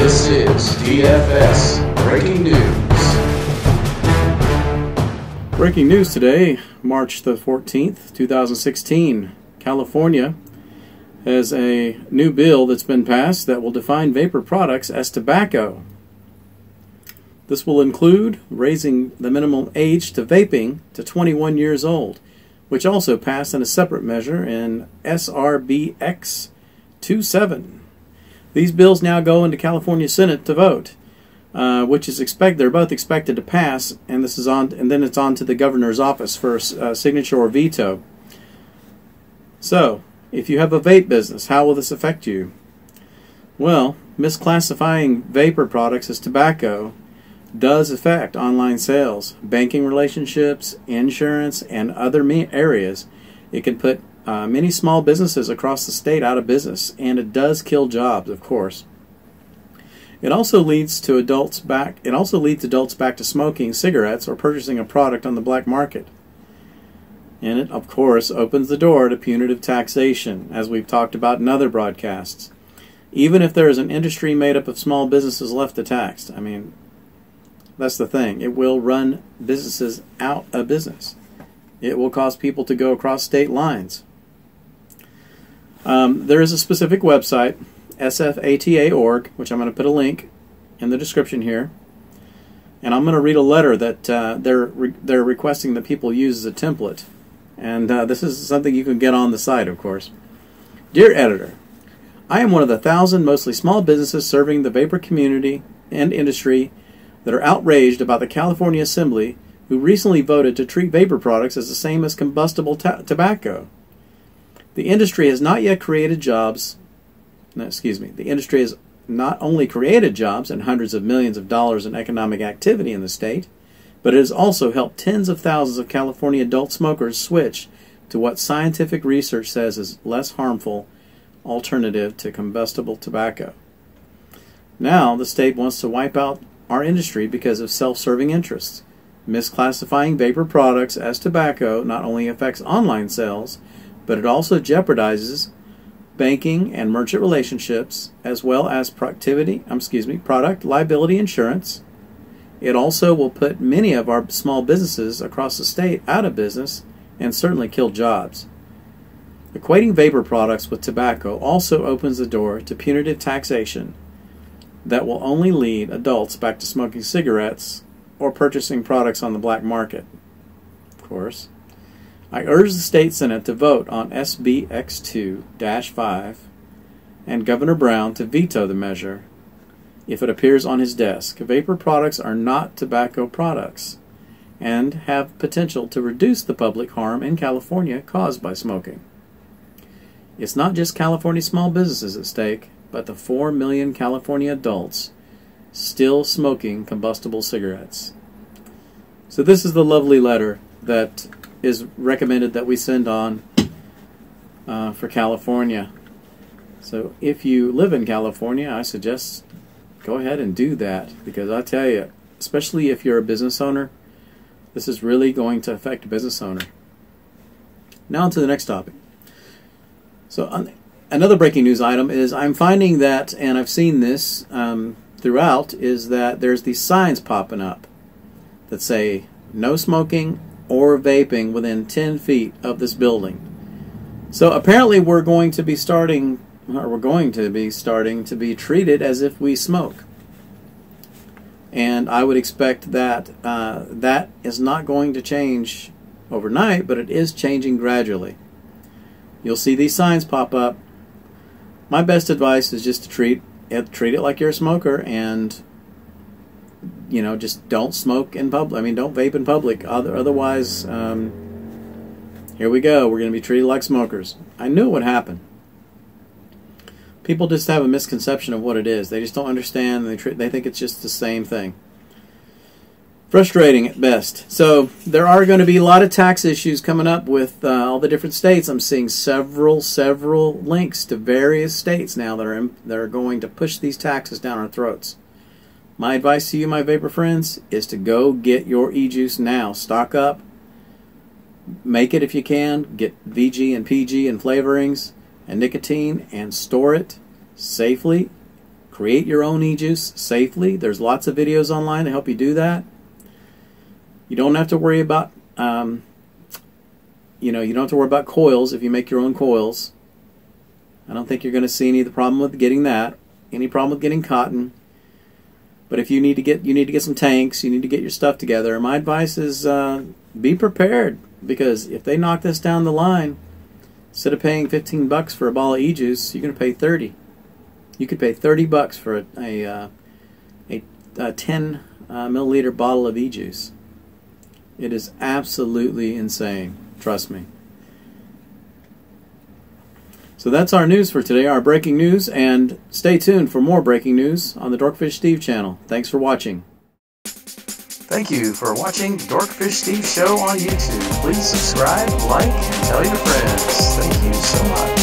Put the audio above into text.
This is DFS Breaking News. Breaking news today, March the 14th, 2016. California has a new bill that's been passed that will define vapor products as tobacco. This will include raising the minimum age to vaping to 21 years old, which also passed in a separate measure in SRBX 27. These bills now go into California Senate to vote, which is expected. They're both expected to pass, and this is on, and then it's on to the governor's office for signature or veto. So, if you have a vape business, how will this affect you? Well, misclassifying vapor products as tobacco does affect online sales, banking relationships, insurance, and other areas. It can put many small businesses across the state out of business, and it does kill jobs, of course. It also leads to adults back to smoking cigarettes or purchasing a product on the black market. And it, of course, opens the door to punitive taxation, as we've talked about in other broadcasts. Even if there is an industry made up of small businesses left to tax, I mean, that's the thing. It will run businesses out of business. It will cause people to go across state lines. There is a specific website, sfata.org, which I'm going to put a link in the description here. And I'm going to read a letter that they're requesting that people use as a template. And this is something you can get on the site, of course. Dear Editor, I am one of the 1,000 mostly small businesses serving the vapor community and industry that are outraged about the California Assembly, who recently voted to treat vapor products as the same as combustible tobacco. The industry has not yet created jobs. The industry has not only created jobs and hundreds of millions of dollars in economic activity in the state, but it has also helped tens of thousands of California adult smokers switch to what scientific research says is less harmful alternative to combustible tobacco. Now the state wants to wipe out our industry because of self-serving interests. Misclassifying vapor products as tobacco not only affects online sales, but it also jeopardizes banking and merchant relationships, as well as product liability insurance. It also will put many of our small businesses across the state out of business and certainly kill jobs. Equating vapor products with tobacco also opens the door to punitive taxation that will only lead adults back to smoking cigarettes or purchasing products on the black market. Of course, I urge the state Senate to vote on SBX2-5 and Governor Brown to veto the measure if it appears on his desk. Vapor products are not tobacco products and have potential to reduce the public harm in California caused by smoking. It's not just California small businesses at stake, but the 4 million California adults still smoking combustible cigarettes. So this is the lovely letter that is recommended that we send on for California. So if you live in California, I suggest go ahead and do that, because I tell you, especially if you're a business owner, this is really going to affect a business owner. Now on to the next topic. So another breaking news item is I'm finding that, and I've seen this throughout, is that there's these signs popping up that say no smoking or vaping within 10 feet of this building. So apparently we're going to be starting to be treated as if we smoke. And I would expect that that is not going to change overnight, but it is changing gradually. You'll see these signs pop up. My best advice is just to treat it like you're a smoker, and just don't smoke in public. I mean, don't vape in public. Otherwise, here we go. We're going to be treated like smokers. I knew it would happen. People just have a misconception of what it is. They just don't understand. They think it's just the same thing. Frustrating at best. So there are going to be a lot of tax issues coming up with all the different states. I'm seeing several links to various states now that are going to push these taxes down our throats. My advice to you, my vapor friends, is to go get your e-juice now. Stock up. Make it if you can. Get VG and PG and flavorings and nicotine, and store it safely, create your own e-juice safely. There's lots of videos online to help you do that. You don't have to worry about, you don't have to worry about coils if you make your own coils. I don't think you're going to see any problem with getting that. Any problem with getting cotton. But if you need to get some tanks, you need to get your stuff together. My advice is be prepared, because if they knock this down the line, instead of paying $15 for a ball of e-juice, you're going to pay $30. You could pay $30 for a 10 milliliter bottle of e-juice. It is absolutely insane. Trust me. So that's our news for today, our breaking news, and stay tuned for more breaking news on the DorkfishSteve channel. Thanks for watching. Thank you for watching Dorkfish Steve Show on YouTube. Please subscribe, like, and tell your friends. Thank you so much.